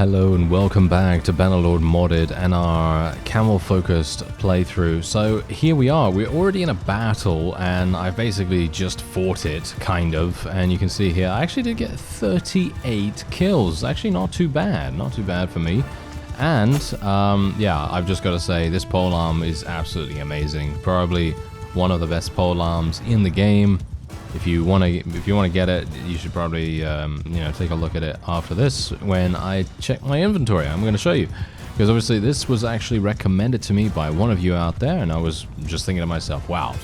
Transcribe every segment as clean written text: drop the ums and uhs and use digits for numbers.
Hello and welcome back to Bannerlord Modded and our camel-focused playthrough. So here we are, we're already in a battle and I've basically just fought it, kind of. And you can see here, I actually did get 38 kills. Actually not too bad for me. And yeah, I've just got to say, this polearm is absolutely amazing. Probably one of the best polearms in the game. If you want to get it, you should probably take a look at it after this when I check my inventory. I'm going to show you, because obviously this was actually recommended to me by one of you out there, and I was just thinking to myself, wow,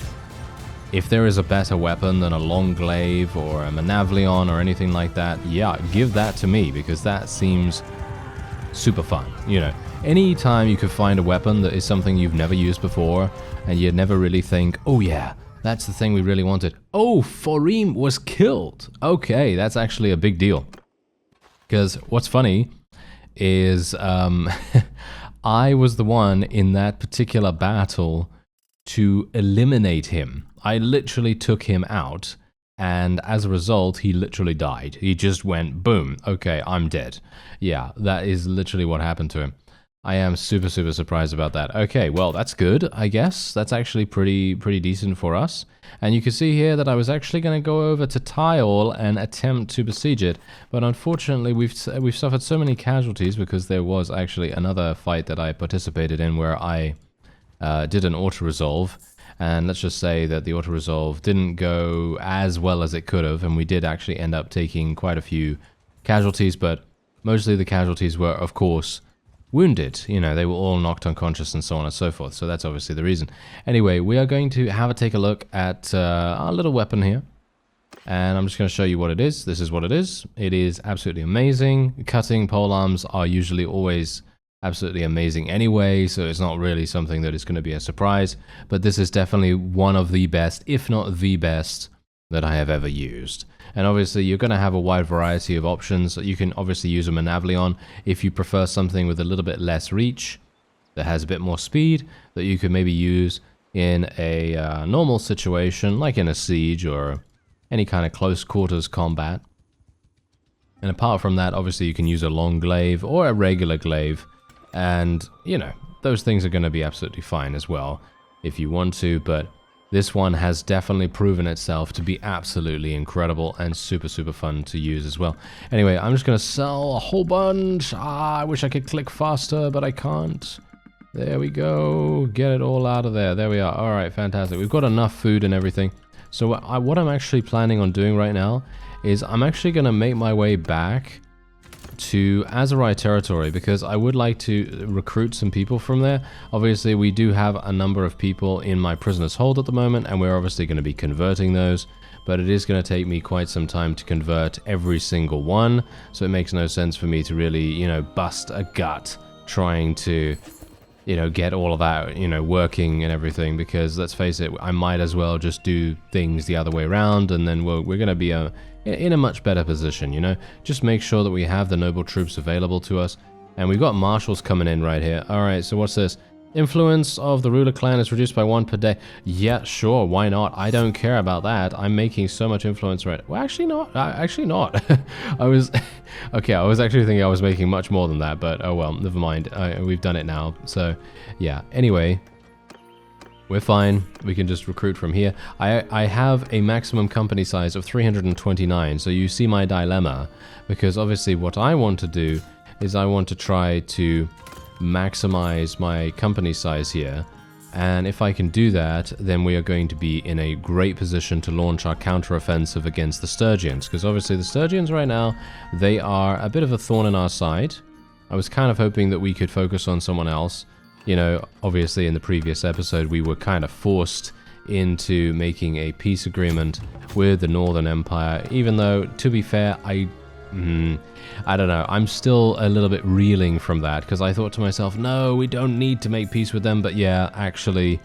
if there is a better weapon than a long glaive or a Manavleon or anything like that, yeah, give that to me, because that seems super fun. You know, anytime you could find a weapon that is something you've never used before and you'd never really think, oh yeah, that's the thing we really wanted. Oh, Forim was killed. Okay, that's actually a big deal. Because what's funny is I was the one in that particular battle to eliminate him. I literally took him out, and as a result, he literally died. He just went, boom, okay, I'm dead. Yeah, that is literally what happened to him. I am super surprised about that. Okay, well, that's good, I guess. That's actually pretty decent for us. And you can see here that I was actually going to go over to Tile and attempt to besiege it. But unfortunately, we've suffered so many casualties, because there was actually another fight that I participated in where I did an auto-resolve. And let's just say that the auto-resolve didn't go as well as it could have, and we did actually end up taking quite a few casualties, but mostly the casualties were, of course, wounded. You know, they were all knocked unconscious and so on and so forth, so that's obviously the reason. Anyway, we are going to take a look at our little weapon here, and I'm just going to show you what it is. This is what it is. It is absolutely amazing. Cutting polearms are usually always absolutely amazing anyway, so it's not really something that is going to be a surprise, but this is definitely one of the best, if not the best, that I have ever used. And obviously you're going to have a wide variety of options. You can obviously use a Manavleon if you prefer something with a little bit less reach, that has a bit more speed, that you could maybe use in a normal situation, like in a siege or any kind of close quarters combat. And apart from that, obviously you can use a long glaive or a regular glaive, and you know, those things are going to be absolutely fine as well if you want to, but this one has definitely proven itself to be absolutely incredible and super fun to use as well. Anyway, I'm just going to sell a whole bunch. I wish I could click faster, but I can't. There we go. Get it all out of there. There we are. All right, fantastic. We've got enough food and everything. So what I'm actually planning on doing right now is I'm actually going to make my way back to Aserai territory, because I would like to recruit some people from there. Obviously, we do have a number of people in my prisoner's hold at the moment, and we're obviously going to be converting those, but it is going to take me quite some time to convert every single one, so it makes no sense for me to really, you know, bust a gut trying to, you know, get all of that, you know, working and everything, because let's face it, I might as well just do things the other way around, and then we're going to be in a much better position, you know. Just make sure that we have the noble troops available to us, and we've got marshals coming in right here. All right, so what's this? Influence of the ruler clan is reduced by 1 per day. Yeah, sure, why not? I don't care about that. I'm making so much influence right. Well, actually not. Actually not. I was okay. I was actually thinking I was making much more than that, but oh well, never mind. We've done it now. So yeah. Anyway, we're fine. We can just recruit from here. I have a maximum company size of 329, so you see my dilemma, because obviously what I want to do is I want to try to maximize my company size here, and if I can do that, then we are going to be in a great position to launch our counter-offensive against the Sturgians, because obviously the Sturgians right now, they are a bit of a thorn in our side. I was kind of hoping that we could focus on someone else. You know, obviously in the previous episode we were kind of forced into making a peace agreement with the Northern Empire, even though, to be fair, I don't know, I'm still a little bit reeling from that, because I thought to myself, no, we don't need to make peace with them, but yeah, actually,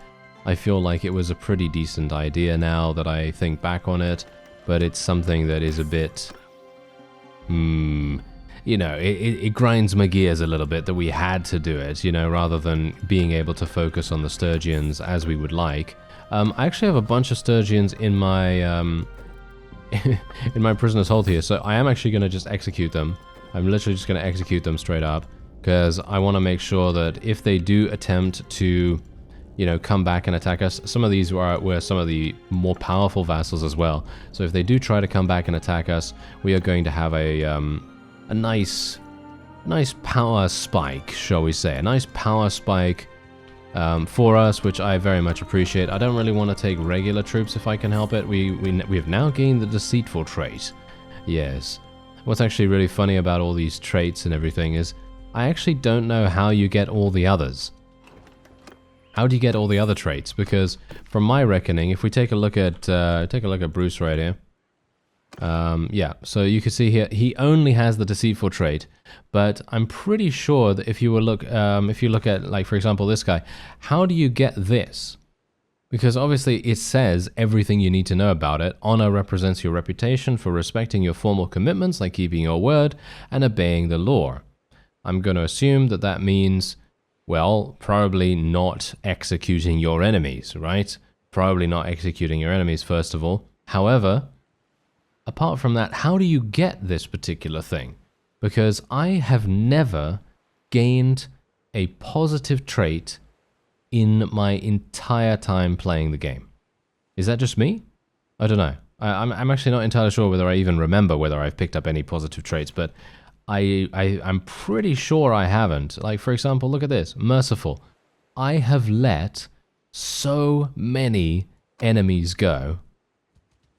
I feel like it was a pretty decent idea now that I think back on it, but it's something that is a bit, you know, it grinds my gears a little bit that we had to do it, you know, rather than being able to focus on the Sturgians as we would like. I actually have a bunch of Sturgians in my in my prisoner's hold here, so I am actually going to just execute them. I'm literally just going to execute them straight up, because I want to make sure that if they do attempt to, you know, come back and attack us, some of these were some of the more powerful vassals as well. So if they do try to come back and attack us, we are going to have a nice power spike, shall we say. A nice power spike for us, which I very much appreciate. I don't really want to take regular troops if I can help it. We have now gained the deceitful trait. Yes. What's actually really funny about all these traits and everything is I actually don't know how you get all the others. How do you get all the other traits? Because from my reckoning, if we take a look at Bruce right here, yeah, so you can see here he only has the deceitful trait, but I'm pretty sure that if you look at, like, for example, this guy, how do you get this? Because obviously it says everything you need to know about it. Honor represents your reputation for respecting your formal commitments, like keeping your word and obeying the law. I'm going to assume that that means, well, probably not executing your enemies, right? Probably not executing your enemies, first of all. However, apart from that, how do you get this particular thing? Because I have never gained a positive trait in my entire time playing the game. Is that just me? I don't know. I'm actually not entirely sure whether I even remember whether I've picked up any positive traits, but I'm pretty sure I haven't. Like, for example, look at this. Merciful. I have let so many enemies go,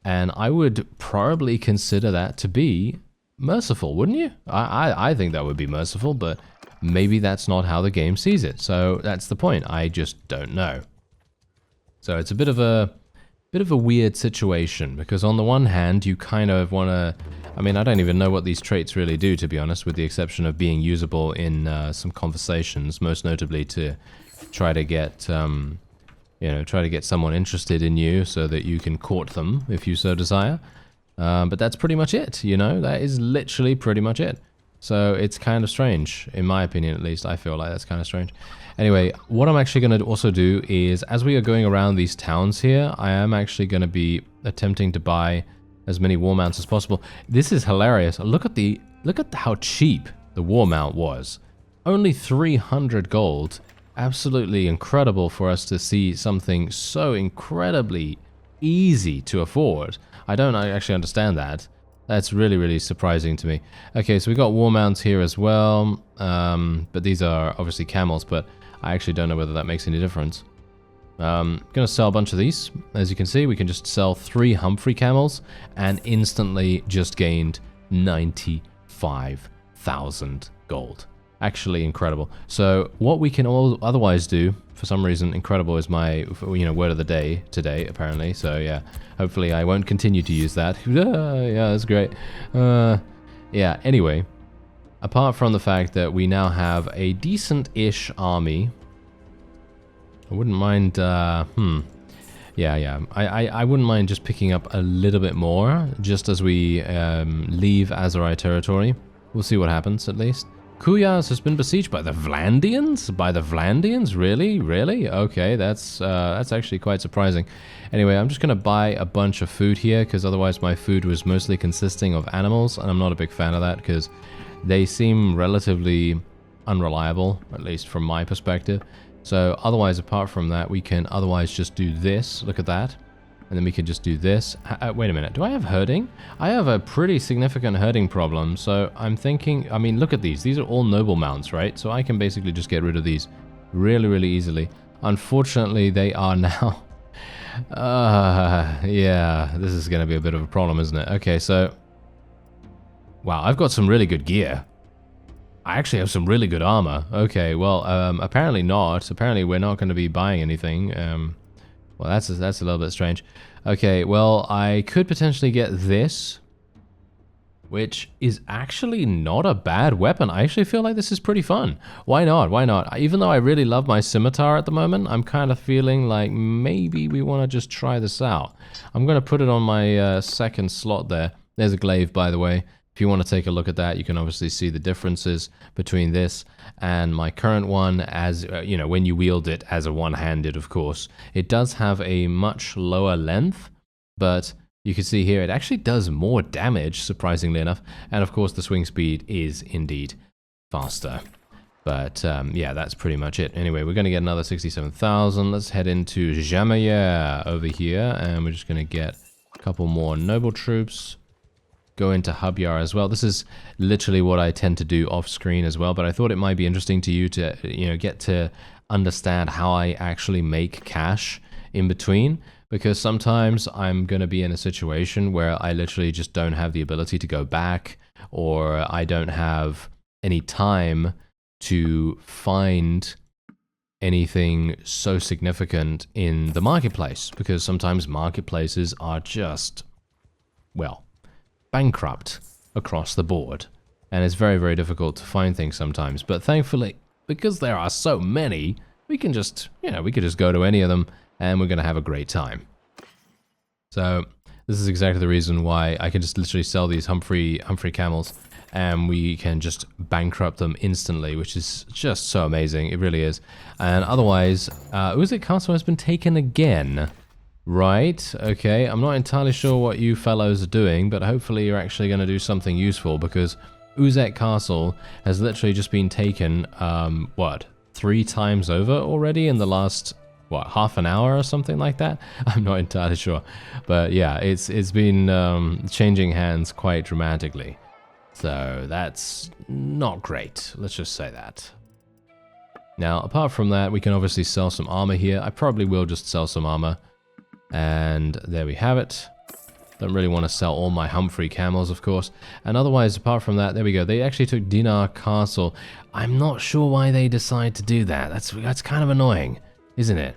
and I would probably consider that to be merciful, wouldn't you? I think that would be merciful, but maybe that's not how the game sees it. So that's the point. I just don't know. So it's a bit of a weird situation, because on the one hand, you kind of want to... I mean, I don't even know what these traits really do, to be honest, with the exception of being usable in some conversations, most notably to try to get, try to get someone interested in you so that you can court them if you so desire. But that's pretty much it, you know? That is literally pretty much it. So it's kind of strange, in my opinion at least. I feel like that's kind of strange. Anyway, what I'm actually going to also do is, as we are going around these towns here, I am actually going to be attempting to buy as many war mounts as possible. This is hilarious. Look at how cheap the war mount was. Only 300 gold. Absolutely incredible for us to see something so incredibly easy to afford. I don't actually understand that. That's really, really surprising to me. Okay, so we got war mounts here as well, but these are obviously camels, but I actually don't know whether that makes any difference. Gonna sell a bunch of these. As you can see, we can just sell 3 Humphrey camels and instantly just gained 95,000 gold. Actually incredible. So what we can all otherwise do, for some reason, incredible is my, word of the day today, apparently. So yeah, hopefully I won't continue to use that. Yeah, that's great. Yeah, anyway, apart from the fact that we now have a decent-ish army, I wouldn't mind, I wouldn't mind just picking up a little bit more, just as we leave Aserai territory. We'll see what happens, at least. Kuyas has been besieged by the Vlandians? By the Vlandians? Really? Really? Okay, that's actually quite surprising. Anyway, I'm just going to buy a bunch of food here, because otherwise my food was mostly consisting of animals, and I'm not a big fan of that, because they seem relatively unreliable, at least from my perspective. So otherwise, apart from that, we can otherwise just do this. Look at that. And then we can just do this. Wait a minute. Do I have herding? I have a pretty significant herding problem. So I'm thinking, I mean, look at these. These are all noble mounts, right? So I can basically just get rid of these really, really easily. Unfortunately, they are now... yeah, this is going to be a bit of a problem, isn't it? Okay, so... Wow, I've got some really good gear. I actually have some really good armor. Okay, well, apparently not. Apparently we're not going to be buying anything. Well, that's a little bit strange. Okay, well, I could potentially get this, which is actually not a bad weapon. I actually feel like this is pretty fun. Why not? Why not? Even though I really love my scimitar at the moment, I'm kind of feeling like maybe we want to just try this out. I'm going to put it on my second slot there. There's a glaive, by the way. If you want to take a look at that, you can obviously see the differences between this and my current one, as when you wield it as a one-handed, of course. It does have a much lower length, but you can see here it actually does more damage, surprisingly enough. And of course, the swing speed is indeed faster. But yeah, that's pretty much it. Anyway, we're going to get another 67,000. Let's head into Jamaya over here, and we're just going to get a couple more noble troops. Go into Hubyar as well. This is literally what I tend to do off screen as well, but I thought it might be interesting to you to, get to understand how I actually make cash in between, because sometimes I'm going to be in a situation where I literally just don't have the ability to go back, or I don't have any time to find anything so significant in the marketplace, because sometimes marketplaces are just, well, bankrupt across the board, and it's very, very difficult to find things sometimes. But thankfully, because there are so many, we can just, we could just go to any of them and we're going to have a great time. So this is exactly the reason why I can just literally sell these Humphrey camels, and we can just bankrupt them instantly, which is just so amazing. It really is. And otherwise, Uzik Castle has been taken again. Right, okay. I'm not entirely sure what you fellows are doing, but hopefully you're actually going to do something useful, because Uzek Castle has literally just been taken, 3 times over already in the last, half an hour or something like that? I'm not entirely sure. But yeah, it's been changing hands quite dramatically. So that's not great. Let's just say that. Now, apart from that, we can obviously sell some armor here. I probably will just sell some armor. And there we have it. Don't really want to sell all my Humphrey camels, of course. And otherwise, apart from that, there we go. They actually took Dinar Castle. I'm not sure why they decide to do that. That's kind of annoying, isn't it?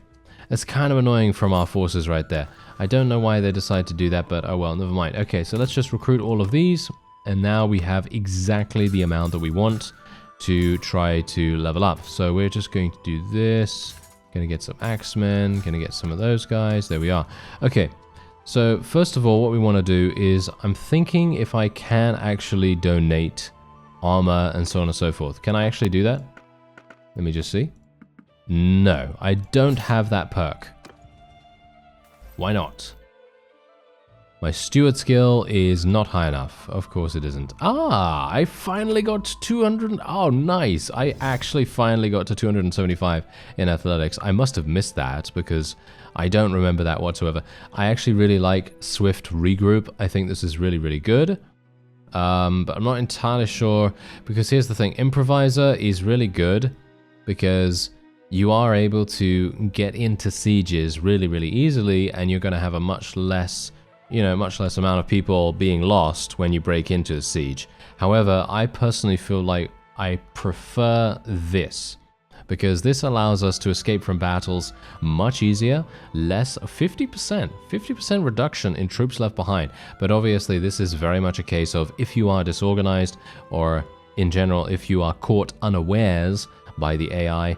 That's kind of annoying from our forces right there. I don't know why they decide to do that, but oh well, never mind. Okay, so let's just recruit all of these. And now we have exactly the amount that we want to try to level up. So we're just going to do this. Gonna get some axemen, gonna get some of those guys. There we are. Okay, so first of all, what we want to do is, I'm thinking if I can actually donate armor and so on and so forth. Can I actually do that? Let me just see. No, I don't have that perk. Why not? My steward skill is not high enough. Of course it isn't. Ah, I finally got to 200. Oh, nice. I actually finally got to 275 in athletics. I must have missed that because I don't remember that whatsoever. I actually really like Swift Regroup. I think this is really, really good. But I'm not entirely sure, because here's the thing. Improviser is really good because you are able to get into sieges really, really easily, and you're going to have a much less amount of people being lost when you break into the siege. However, I personally feel like I prefer this, because this allows us to escape from battles much easier, less 50% reduction in troops left behind. But obviously this is very much a case of if you are disorganized, or in general, if you are caught unawares by the AI,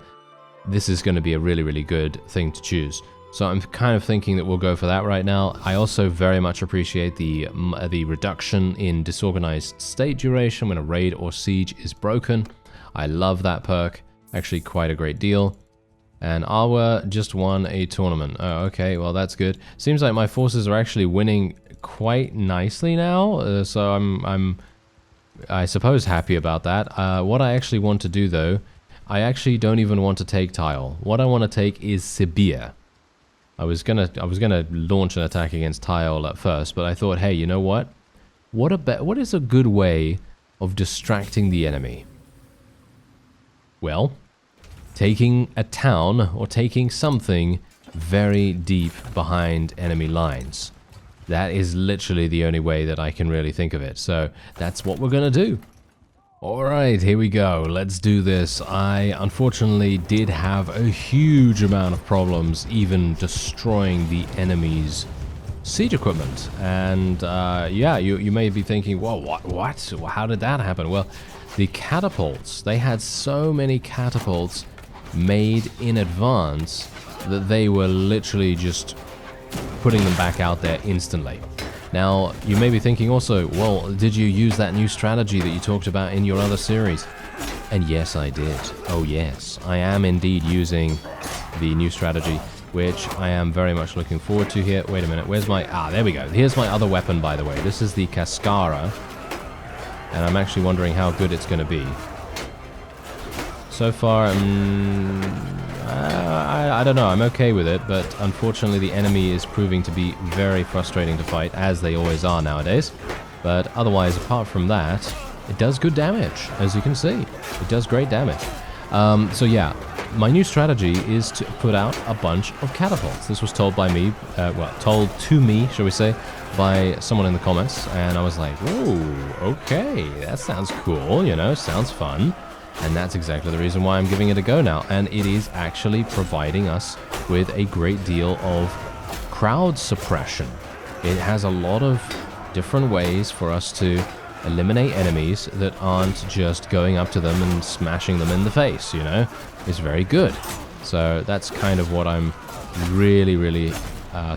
this is going to be a really, really good thing to choose. So I'm kind of thinking that we'll go for that right now. I also very much appreciate the reduction in disorganized state duration when a raid or siege is broken. I love that perk, actually quite a great deal. And Awa just won a tournament. Oh, okay, well that's good. Seems like my forces are actually winning quite nicely now, so I'm I suppose happy about that. What I actually want to do though, I actually don't even want to take Tile. What I want to take is Sibir. I was gonna launch an attack against Tile at first, but I thought, hey, you know what? What is a good way of distracting the enemy? Well, taking a town or taking something very deep behind enemy lines. That is literally the only way that I can really think of it. So that's what we're gonna do. Alright, here we go. Let's do this. I unfortunately did have a huge amount of problems even destroying the enemy's siege equipment. And yeah, you may be thinking, well, what? How did that happen? Well, the catapults, they had so many catapults made in advance that they were literally just putting them back out there instantly. Now, you may be thinking also, well, did you use that new strategy that you talked about in your other series? And yes, I did. Oh yes, I am indeed using the new strategy. which I am very much looking forward to here. Wait a minute, where's my... Ah, there we go. Here's my other weapon, by the way. This is the Cascara, and I'm actually wondering how good it's going to be. So far, I don't know. I'm okay with it, but unfortunately the enemy is proving to be very frustrating to fight, as they always are nowadays. But otherwise, apart from that, it does good damage, as you can see. It does great damage. So yeah, my new strategy is to put out a bunch of catapults. This was told by me, told to me, shall we say, by someone in the comments, and I was like, whoa, okay, that sounds cool, you know, sounds fun. And that's exactly the reason why I'm giving it a go now, and it is actually providing us with a great deal of crowd suppression. It has a lot of different ways for us to eliminate enemies that aren't just going up to them and smashing them in the face, you know? It's very good. So that's kind of what I'm really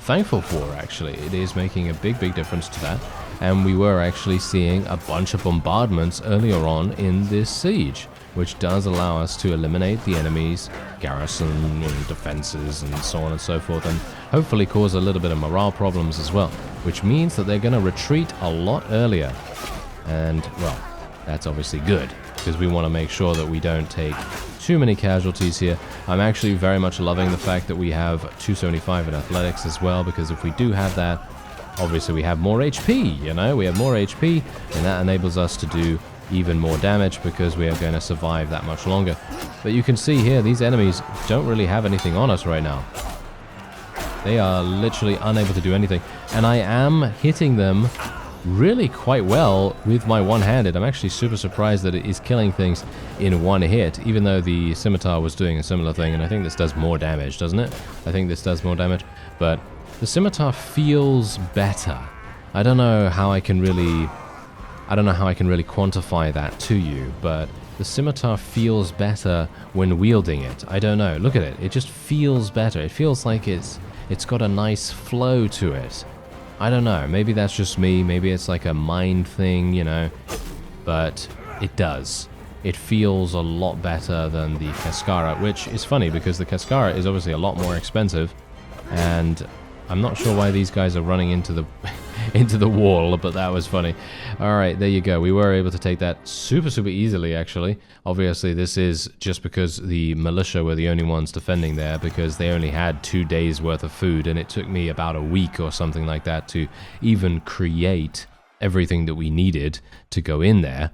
thankful for, actually. It is making a big difference to that. And we were actually seeing a bunch of bombardments earlier on in this siege, which does allow us to eliminate the enemy's garrison and defenses and so on and so forth, and hopefully cause a little bit of morale problems as well, which means that they're going to retreat a lot earlier. And, well, that's obviously good, because we want to make sure that we don't take too many casualties here. I'm actually very much loving the fact that we have 275 in athletics as well, because if we do have that, obviously we have more HP, you know? We have more HP, and that enables us to do even more damage, because we are going to survive that much longer. But you can see here, these enemies don't really have anything on us right now. They are literally unable to do anything, and I am hitting them really quite well with my one-handed. I'm actually super surprised that it is killing things in one hit, even though the scimitar was doing a similar thing, and I think this does more damage, doesn't it? I think this does more damage, but the scimitar feels better. I don't know how I can really quantify that to you, but the scimitar feels better when wielding it. I don't know. Look at it. It just feels better. It feels like it's got a nice flow to it. I don't know. Maybe that's just me. Maybe it's like a mind thing, you know. But it does. It feels a lot better than the Cascara, which is funny because the Cascara is obviously a lot more expensive, and I'm not sure why these guys are running into the into the wall, but that was funny. Alright, there you go. We were able to take that super easily, actually. Obviously, this is just because the militia were the only ones defending there, because they only had 2 days worth of food, and it took me about a week or something like that to even create everything that we needed to go in there.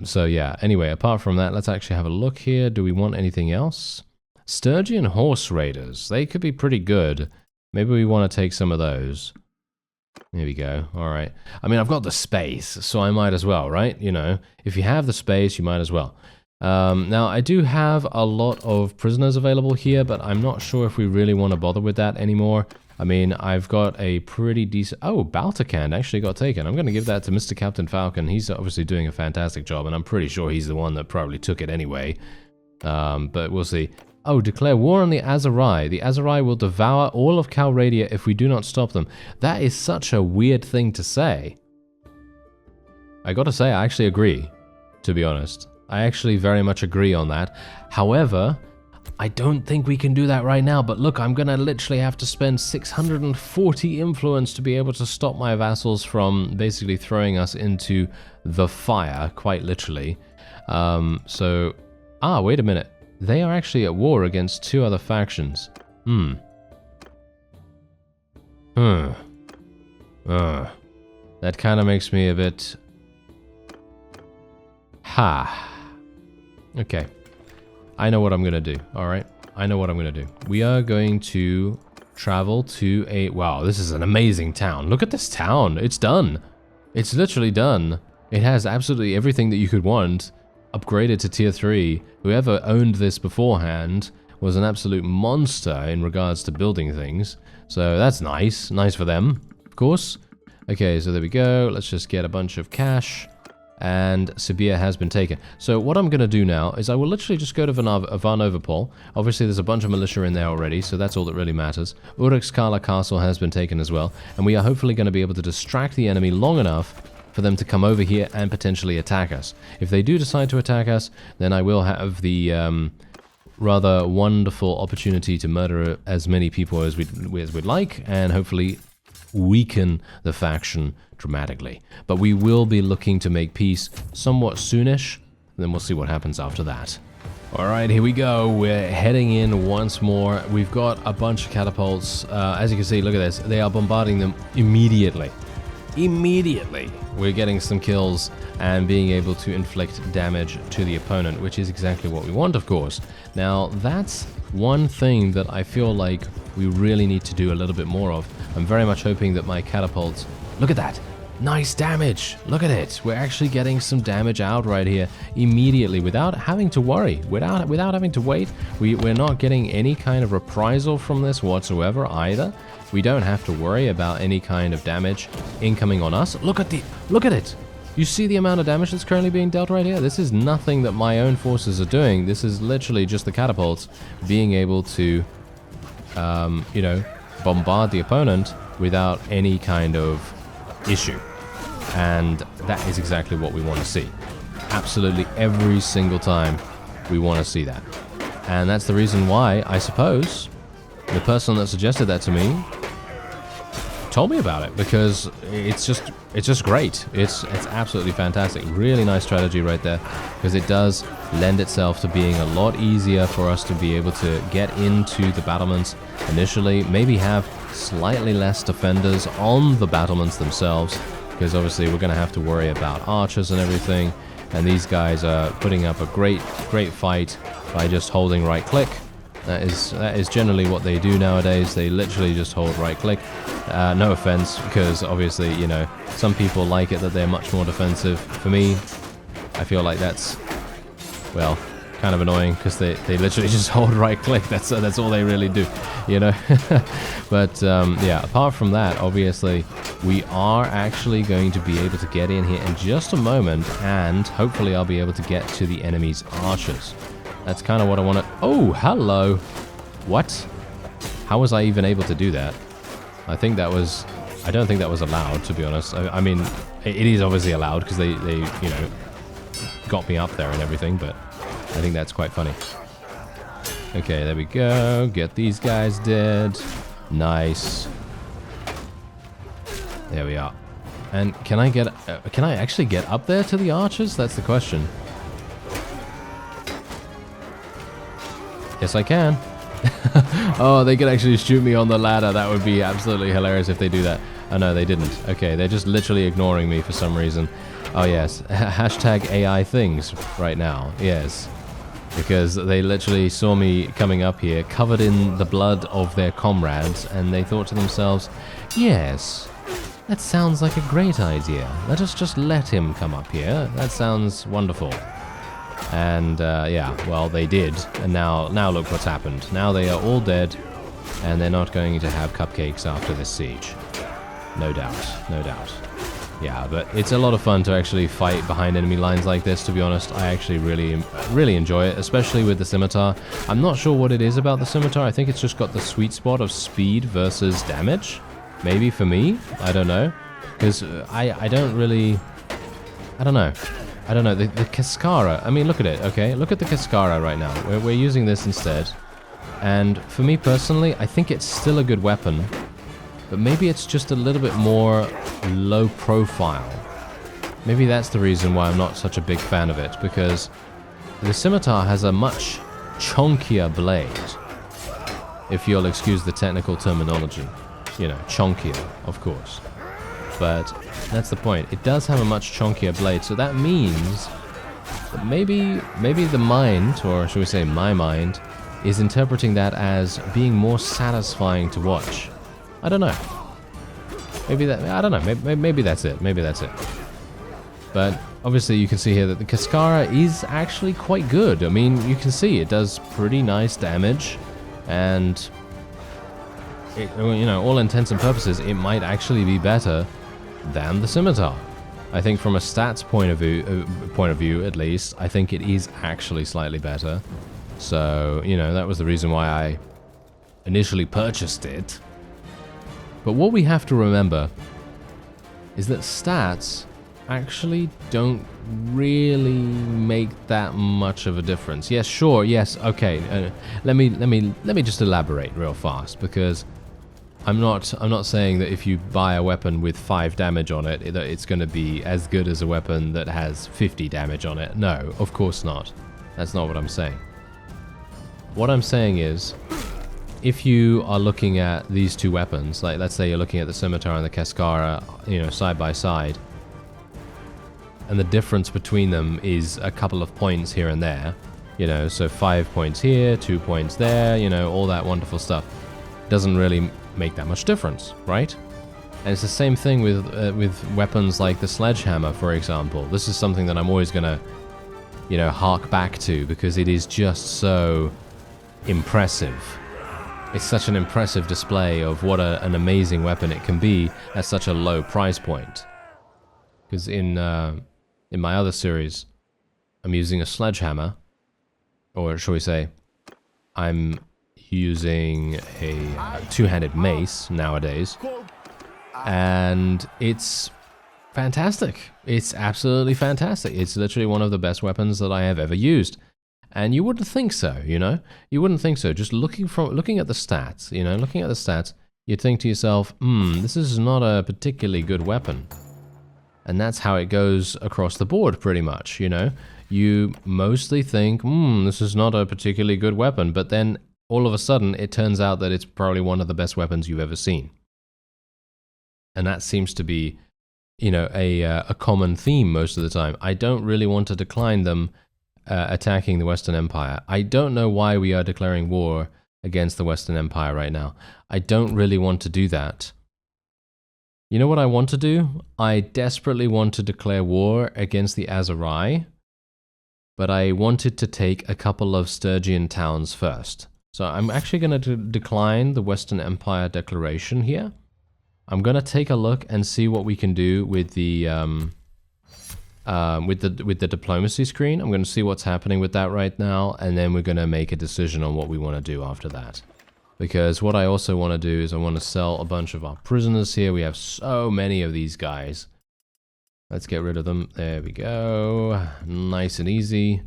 So yeah, anyway, apart from that, let's actually have a look here. Do we want anything else? Sturgeon Horse Raiders. They could be pretty good. Maybe we want to take some of those. There we go. All right. I mean, I've got the space, so I might as well, right? You know, if you have the space, you might as well. Now, I do have a lot of prisoners available here, but I'm not sure if we really want to bother with that anymore. I mean, I've got a pretty decent... Oh, Balticand actually got taken. I'm going to give that to Mr. Captain Falcon. He's obviously doing a fantastic job, and I'm pretty sure he's the one that probably took it anyway. But we'll see. Oh, declare war on the Aserai. The Aserai will devour all of Calradia if we do not stop them. That is such a weird thing to say. I gotta say, I actually agree, to be honest. I actually very much agree on that. However, I don't think we can do that right now, but look, I'm gonna literally have to spend 640 influence to be able to stop my vassals from basically throwing us into the fire, quite literally. Wait a minute. They are actually at war against 2 other factions. That kind of makes me a bit... Okay. I know what I'm going to do, alright? I know what I'm going to do. We are going to travel to a... Wow, this is an amazing town. Look at this town. It's done. It's literally done. It has absolutely everything that you could want. Upgraded to tier 3. Whoever owned this beforehand was an absolute monster in regards to building things. So that's nice. Nice for them, of course. Okay, so there we go. Let's just get a bunch of cash. And Sibir has been taken. So what I'm going to do now is I will literally just go to Varnovopol. Obviously, there's a bunch of militia in there already, so that's all that really matters. Urexkala Castle has been taken as well. And we are hopefully going to be able to distract the enemy long enough for them to come over here and potentially attack us. If they do decide to attack us, then I will have the rather wonderful opportunity to murder as many people as we'd like, and hopefully weaken the faction dramatically. But we will be looking to make peace somewhat soonish, then we'll see what happens after that. Alright, here we go. We're heading in once more. We've got a bunch of catapults. As you can see, look at this. They are bombarding them immediately. Immediately. We're getting some kills and being able to inflict damage to the opponent, which is exactly what we want, of course. Now, that's one thing that I feel like we really need to do a little bit more of. I'm very much hoping that my catapults... Look at that! Nice damage! Look at it! We're actually getting some damage out right here immediately without having to worry, without having to wait. We're not getting any kind of reprisal from this whatsoever either. We don't have to worry about any kind of damage incoming on us. Look at it! You see the amount of damage that's currently being dealt right here? This is nothing that my own forces are doing. This is literally just the catapults being able to, you know, bombard the opponent without any kind of issue. And that is exactly what we want to see. Absolutely every single time we want to see that. And that's the reason why, I suppose, the person that suggested that to me told me about it, because it's just great. It's absolutely fantastic. Really nice strategy right there, because it does lend itself to being a lot easier for us to be able to get into the battlements initially, maybe have slightly less defenders on the battlements themselves, because obviously we're going to have to worry about archers and everything, and these guys are putting up a great fight by just holding right click. That is generally what they do nowadays. They literally just hold right click. No offense, because obviously, you know, some people like it that they're much more defensive. For me, I feel like that's, well, kind of annoying, because they literally just hold right click. That's all they really do, you know. But yeah, apart from that, obviously we are actually going to be able to get in here in just a moment, and hopefully I'll be able to get to the enemy's archers. That's kind of what I want to... Oh, hello! What? How was I even able to do that? I think that was... I don't think that was allowed, to be honest. I mean, it is obviously allowed, because they, you know, got me up there and everything, but I think that's quite funny. Okay, there we go. Get these guys dead. Nice. There we are. And can I get... can I actually get up there to the archers? That's the question. Yes, I can. Oh, they could actually shoot me on the ladder. That would be absolutely hilarious if they do that. Oh, no, they didn't. Okay, they're just literally ignoring me for some reason. Oh, yes. Hashtag AI things right now. Yes. Because they literally saw me coming up here, covered in the blood of their comrades, and they thought to themselves, yes, that sounds like a great idea. Let us just let him come up here. That sounds wonderful. And yeah, well, they did, and now look what's happened. Now they are all dead, and they're not going to have cupcakes after this siege. No doubt, no doubt. Yeah, but it's a lot of fun to actually fight behind enemy lines like this, to be honest. I actually really enjoy it, especially with the scimitar. I'm not sure what it is about the scimitar. I think it's just got the sweet spot of speed versus damage. Maybe for me, I don't know. Because I don't really... I don't know. I don't know, the Cascara, I mean, look at it, okay? Look at the Cascara right now. We're using this instead. And for me personally, I think it's still a good weapon, but maybe it's just a little bit more low profile. Maybe that's the reason why I'm not such a big fan of it, because the scimitar has a much chunkier blade, if you'll excuse the technical terminology. You know, chunkier, of course. But that's the point. It does have a much chunkier blade, so that means that maybe the mind, or should we say my mind, is interpreting that as being more satisfying to watch. I don't know. Maybe that... I don't know. Maybe that's it. Maybe that's it. But obviously you can see here that the Cascara is actually quite good. I mean, you can see it does pretty nice damage, and it, you know, all intents and purposes, it might actually be better than the scimitar. I think from a stats point of view, at least, I think it is actually slightly better. So, you know, that was the reason why I initially purchased it. But what we have to remember is that stats actually don't really make that much of a difference. Yes, sure, yes, okay. Let me just elaborate real fast, because I'm not saying that if you buy a weapon with 5 damage on it, that it's going to be as good as a weapon that has 50 damage on it. No, of course not. That's not what I'm saying. What I'm saying is, if you are looking at these two weapons, like let's say you're looking at the Scimitar and the Cascara, you know, side by side, and the difference between them is a couple of points here and there, you know, so 5 points here, 2 points there, you know, all that wonderful stuff, doesn't really make that much difference, right? And it's the same thing with weapons like the sledgehammer, for example. This is something that I'm always gonna, you know, hark back to, because it is just so impressive. It's such an impressive display of what an amazing weapon it can be at such a low price point. Because in my other series, I'm using a sledgehammer, or shall we say, I'm using a two-handed mace nowadays, and it's fantastic. It's absolutely fantastic. It's literally one of the best weapons that I have ever used. And you wouldn't think so, you know? You wouldn't think so. Just looking at the stats, you know, looking at the stats, you'd think to yourself, this is not a particularly good weapon. And that's how it goes across the board, pretty much, you know? You mostly think, this is not a particularly good weapon, but then all of a sudden, it turns out that it's probably one of the best weapons you've ever seen. And that seems to be, you know, a common theme most of the time. I don't really want to decline them attacking the Western Empire. I don't know why we are declaring war against the Western Empire right now. I don't really want to do that. You know what I want to do? I desperately want to declare war against the Aserai, but I wanted to take a couple of Sturgian towns first. So I'm actually going to decline the Western Empire declaration here. I'm going to take a look and see what we can do with the diplomacy screen. I'm going to see what's happening with that right now, and then we're going to make a decision on what we want to do after that. Because what I also want to do is I want to sell a bunch of our prisoners here. We have so many of these guys. Let's get rid of them. There we go. Nice and easy.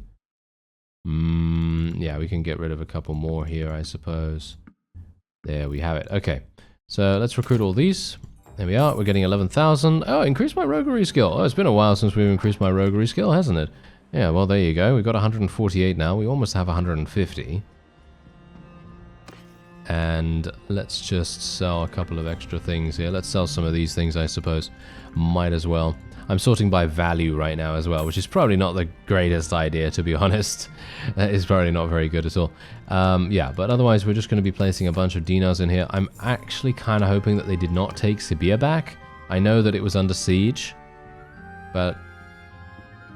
Yeah, we can get rid of a couple more here, I suppose. There we have it. Okay, so let's recruit all these. There we are. We're getting 11,000. Oh, increase my roguery skill. Oh, it's been a while since we've increased my roguery skill, hasn't it? Yeah, well, there you go. We've got 148 now. We almost have 150. And let's just sell a couple of extra things here. Let's sell some of these things, I suppose. Might as well. I'm sorting by value right now as well, which is probably not the greatest idea, to be honest. That is probably not very good at all. Yeah, but otherwise we're just going to be placing a bunch of dinars in here. I'm actually kind of hoping that they did not take Sibir back. I know that it was under siege, but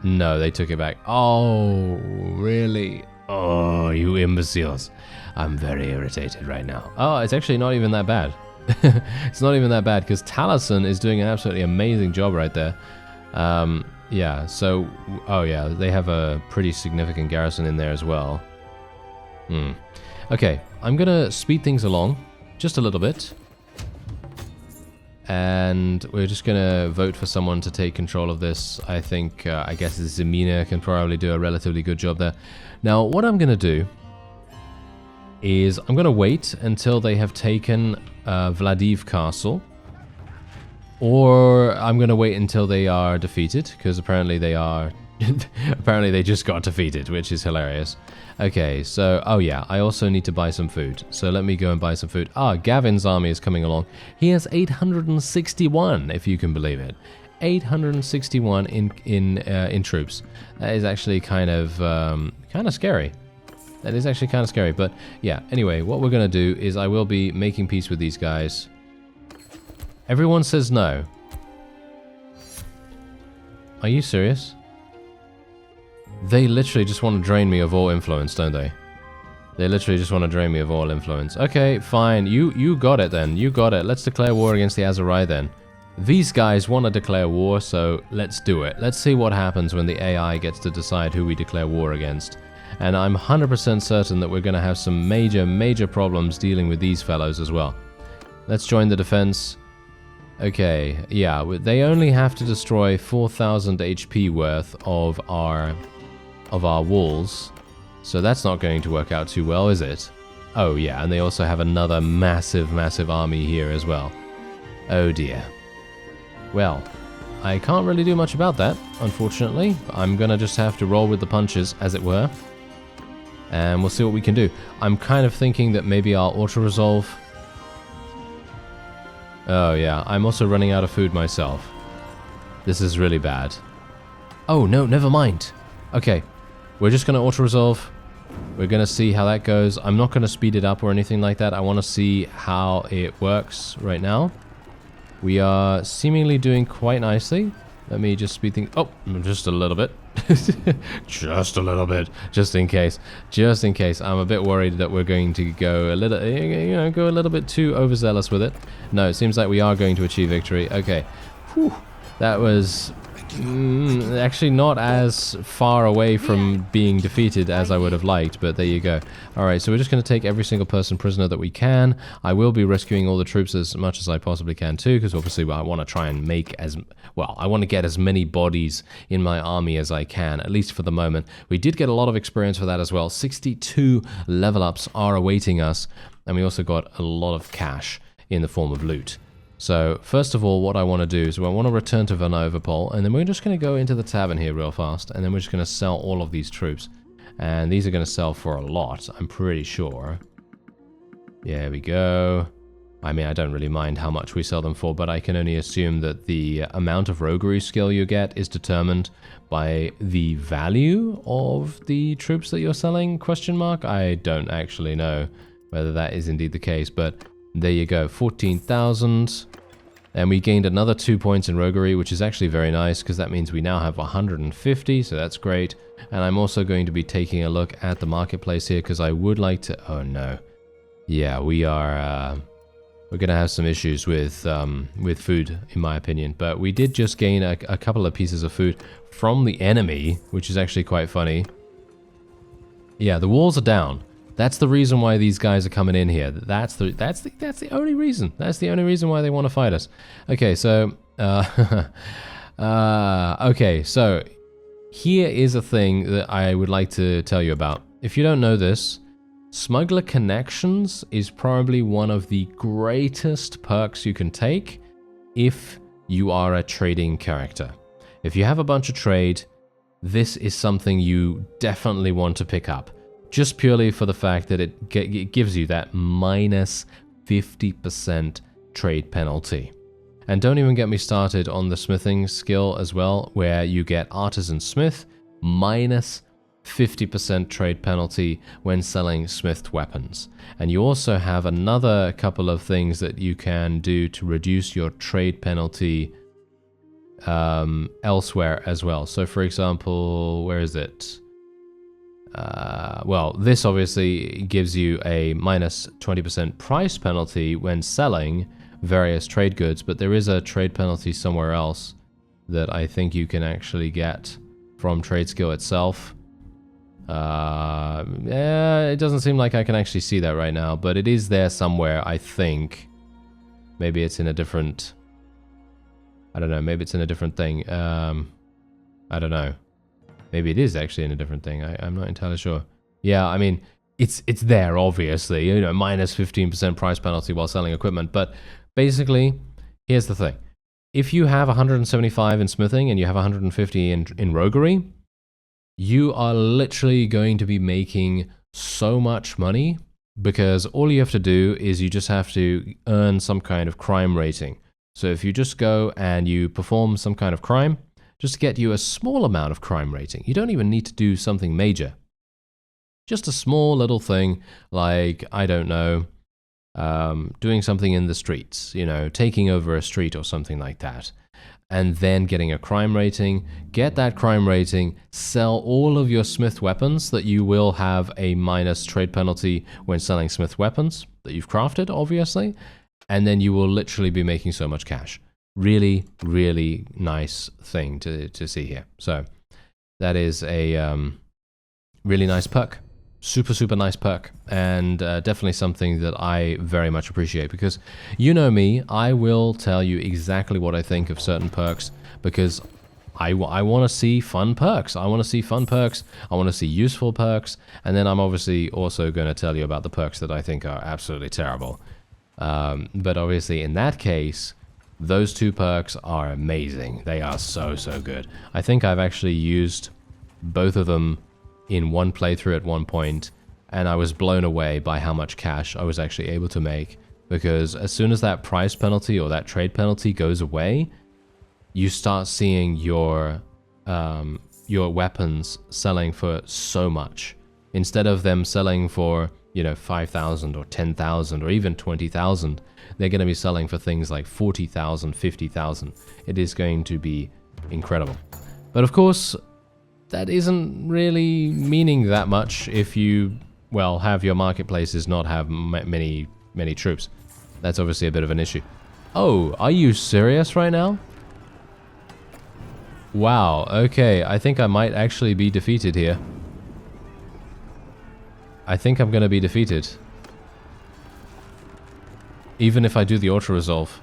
no, they took it back. Oh, really? Oh, you imbeciles. I'm very irritated right now. Oh, it's actually not even that bad. It's not even that bad, because Taliesin is doing an absolutely amazing job right there. Yeah, so, oh yeah, they have a pretty significant garrison in there as well. Okay, I'm gonna speed things along just a little bit. And we're just gonna vote for someone to take control of this. I think, I guess Zemina can probably do a relatively good job there. Now, what I'm gonna do is I'm gonna wait until they have taken Vladiv Castle, or I'm gonna wait until they are defeated, because apparently they are apparently they just got defeated, which is hilarious. Okay, so oh yeah, I also need to buy some food, so let me go and buy some food. Gavin's army is coming along. He has 861, if you can believe it. 861 in troops. That is actually kind of scary. That is actually kind of scary, but yeah, anyway, what we're going to do is I will be making peace with these guys. Everyone says no. Are you serious? They literally just want to drain me of all influence, don't they? They literally just want to drain me of all influence. Okay, fine, you got it then, you got it. Let's declare war against the Aserai then. These guys want to declare war, so let's do it. Let's see what happens when the AI gets to decide who we declare war against. And I'm 100% certain that we're going to have some major problems dealing with these fellows as well. Let's join the defense. Okay, yeah, they only have to destroy 4,000 HP worth of our walls. So that's not going to work out too well, is it? Oh yeah, and they also have another massive, massive army here as well. Oh dear. Well, I can't really do much about that, unfortunately. I'm gonna just have to roll with the punches, as it were. And we'll see what we can do. I'm kind of thinking that maybe I'll auto-resolve. Oh yeah, I'm also running out of food myself. This is really bad. Oh no, never mind. Okay, we're just gonna auto-resolve. We're gonna see how that goes. I'm not gonna speed it up or anything like that. I want to see how it works right now. We are seemingly doing quite nicely. Let me just speed things... Oh, just a little bit. Just a little bit. Just in case. Just in case. I'm a bit worried that we're going to go a little, go a little bit too overzealous with it. No, it seems like we are going to achieve victory. Okay. Whew. That was... actually not as far away from being defeated as I would have liked, but there you go. Alright, so we're just going to take every single person prisoner that we can. I will be rescuing all the troops as much as I possibly can too, because obviously I want to try and make as... Well, I want to get as many bodies in my army as I can, at least for the moment. We did get a lot of experience for that as well. 62 level ups are awaiting us, and we also got a lot of cash in the form of loot. So, first of all, what I want to do is I want to return to Vernovapol, and then we're just going to go into the tavern here real fast, and then we're just going to sell all of these troops. And these are going to sell for a lot, I'm pretty sure. Yeah, here we go. I mean, I don't really mind how much we sell them for, but I can only assume that the amount of roguery skill you get is determined by the value of the troops that you're selling, question mark? I don't actually know whether that is indeed the case, but there you go, 14,000. And we gained another 2 points in roguery, which is actually very nice, because that means we now have 150, so that's great. And I'm also going to be taking a look at the marketplace here, because I would like to... Oh no. Yeah, we are... we're going to have some issues with food, in my opinion. But we did just gain a couple of pieces of food from the enemy, which is actually quite funny. Yeah, the walls are down. That's the reason why these guys are coming in here. That's the only reason. That's the only reason why they want to fight us. Okay, so okay, so here is a thing that I would like to tell you about. If you don't know this, Smuggler Connections is probably one of the greatest perks you can take if you are a trading character. If you have a bunch of trade, this is something you definitely want to pick up. Just purely for the fact that it gives you that minus 50% trade penalty. And don't even get me started on the smithing skill as well, where you get Artisan Smith minus 50% trade penalty when selling smithed weapons. And you also have another couple of things that you can do to reduce your trade penalty elsewhere as well. So for example, where is it? Well, this obviously gives you a minus 20% price penalty when selling various trade goods, but there is a trade penalty somewhere else that I think you can actually get from trade skill itself. Yeah, it doesn't seem like I can actually see that right now, but it is there somewhere, I think. Maybe it's in a different... I don't know, maybe it's in a different thing. I don't know. Maybe it is actually in a different thing. I'm not entirely sure. Yeah, I mean, it's there, obviously. You know, minus 15% price penalty while selling equipment. But basically, here's the thing. If you have 175 in smithing and you have 150 in roguery, you are literally going to be making so much money, because all you have to do is you just have to earn some kind of crime rating. So if you just go and you perform some kind of crime, just to get you a small amount of crime rating. You don't even need to do something major. Just a small little thing like, I don't know, doing something in the streets, you know, taking over a street or something like that. And then getting a crime rating, get that crime rating, sell all of your smith weapons that you will have a minus trade penalty when selling smith weapons that you've crafted, obviously. And then you will literally be making so much cash. Really, really nice thing to see here. So that is a really nice perk. super, super nice perk, and definitely something that I very much appreciate, because you know me, I will tell you exactly what I think of certain perks, because I want to see fun perks. I want to see fun perks. I want to see useful perks. And then I'm obviously also going to tell you about the perks that I think are absolutely terrible. But obviously in that case, those two perks are amazing. They are so, so good. I think I've actually used both of them in one playthrough at one point, and I was blown away by how much cash I was actually able to make, because as soon as that price penalty or that trade penalty goes away, you start seeing your weapons selling for so much. Instead of them selling for, you know, 5,000 or 10,000 or even 20,000, they're going to be selling for things like 40,000, 50,000. It is going to be incredible. But of course, that isn't really meaning that much if you, well, have your marketplaces not have many troops. That's obviously a bit of an issue. Oh, are you serious right now? Wow, okay, I think I might actually be defeated here. I think I'm gonna be defeated. Even if I do the auto-resolve.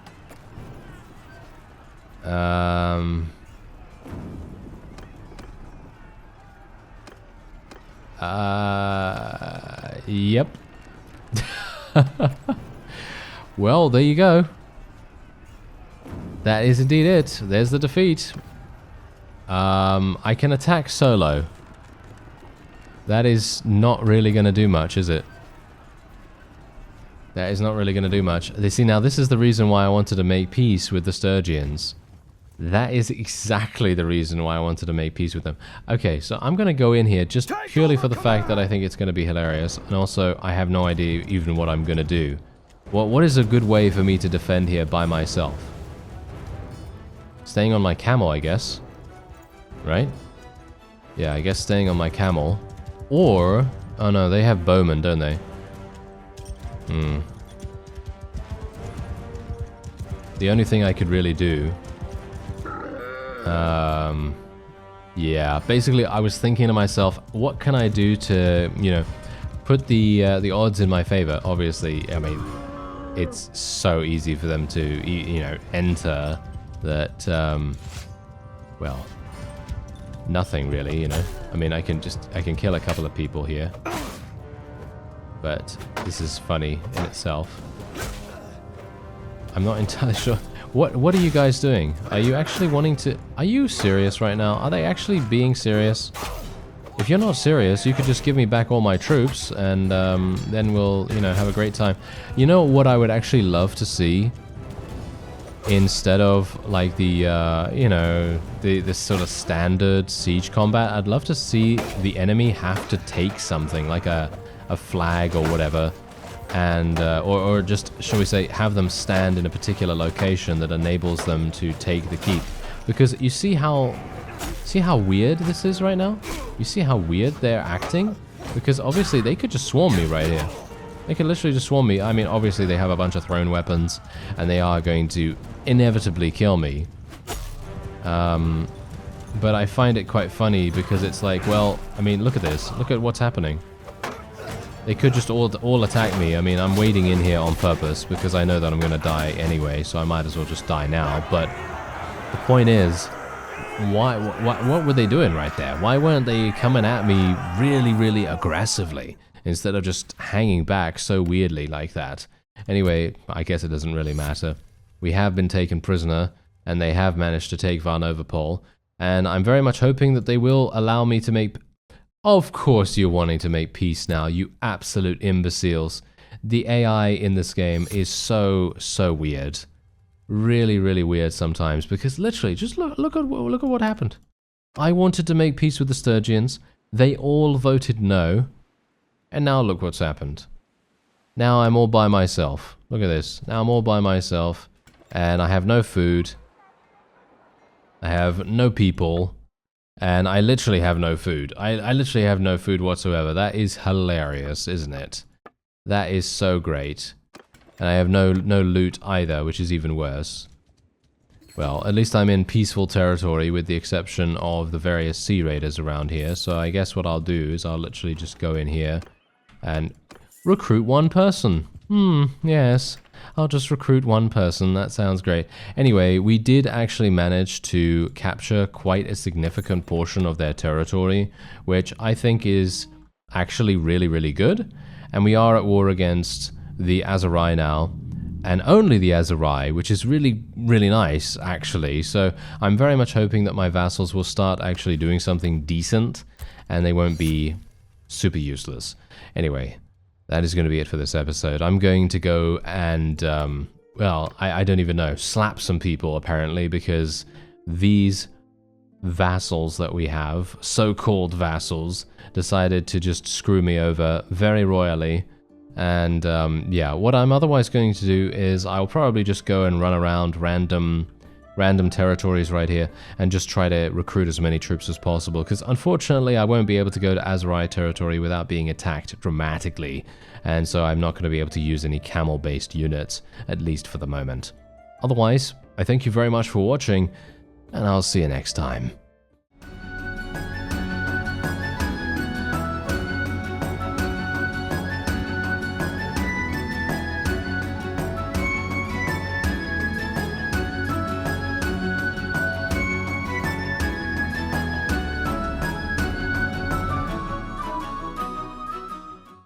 Yep. Well, there you go. That is indeed it. There's the defeat. I can attack solo. That is not really going to do much, is it? That is not really going to do much. You see, now this is the reason why I wanted to make peace with the Sturgians. That is exactly the reason why I wanted to make peace with them. Okay, so I'm going to go in here just purely for the fact that I think it's going to be hilarious. And also, I have no idea even what I'm going to do. What is a good way for me to defend here by myself? Staying on my camel, I guess. Right? Yeah, I guess staying on my camel. Or... oh no, they have bowmen, don't they? The only thing I could really do... yeah, basically I was thinking to myself, what can I do to, you know, put the odds in my favor? Obviously, I mean, it's so easy for them to, you know, enter that, well... nothing really, you know. I mean, I can kill a couple of people here. But this is funny in itself. I'm not entirely sure. What are you guys doing? Are you actually wanting to... are you serious right now? Are they actually being serious? If you're not serious, you could just give me back all my troops and then we'll, you know, have a great time. You know what I would actually love to see? Instead of like the you know, this sort of standard siege combat, I'd love to see the enemy have to take something like a flag or whatever, and or just, shall we say, have them stand in a particular location that enables them to take the keep. Because you see how weird this is right now? You see how weird they're acting? Because obviously they could just swarm me right here. They could literally just swarm me. I mean, obviously they have a bunch of thrown weapons, and they are going to inevitably kill me. But I find it quite funny because it's like, well, I mean, look at this. Look at what's happening. They could just all attack me. I mean, I'm waiting in here on purpose because I know that I'm going to die anyway, so I might as well just die now. But the point is, what were they doing right there? Why weren't they coming at me really, really aggressively instead of just hanging back so weirdly like that? Anyway, I guess it doesn't really matter. We have been taken prisoner, and they have managed to take Varnovopol, and I'm very much hoping that they will allow me to make... Of course you're wanting to make peace now, you absolute imbeciles. The AI in this game is so weird. Really, really weird sometimes, because literally, just look at what happened. I wanted to make peace with the Sturgians, they all voted no, and now look what's happened. Now I'm all by myself. Look at this. Now I'm all by myself, and I have no food. I have no people, and I literally have no food. I literally have no food whatsoever. That is hilarious, isn't it? That is so great. And I have no loot either, which is even worse. Well, at least I'm in peaceful territory with the exception of the various sea raiders around here. So I guess what I'll do is I'll literally just go in here and recruit one person. Yes. I'll just recruit one person. That sounds great. Anyway, we did actually manage to capture quite a significant portion of their territory, which I think is actually really, really good. And we are at war against the Aserai now, and only the Aserai, which is really, really nice, actually. So I'm very much hoping that my vassals will start actually doing something decent, and they won't be super useless. Anyway, that is going to be it for this episode. I'm going to go and, well, I don't even know, slap some people, apparently, because these vassals that we have, so-called vassals, decided to just screw me over very royally. And yeah, what I'm otherwise going to do is I'll probably just go and run around random territories right here and just try to recruit as many troops as possible, because unfortunately I won't be able to go to Aserai territory without being attacked dramatically, and so I'm not going to be able to use any camel-based units, at least for the moment. Otherwise, I thank you very much for watching, and I'll see you next time.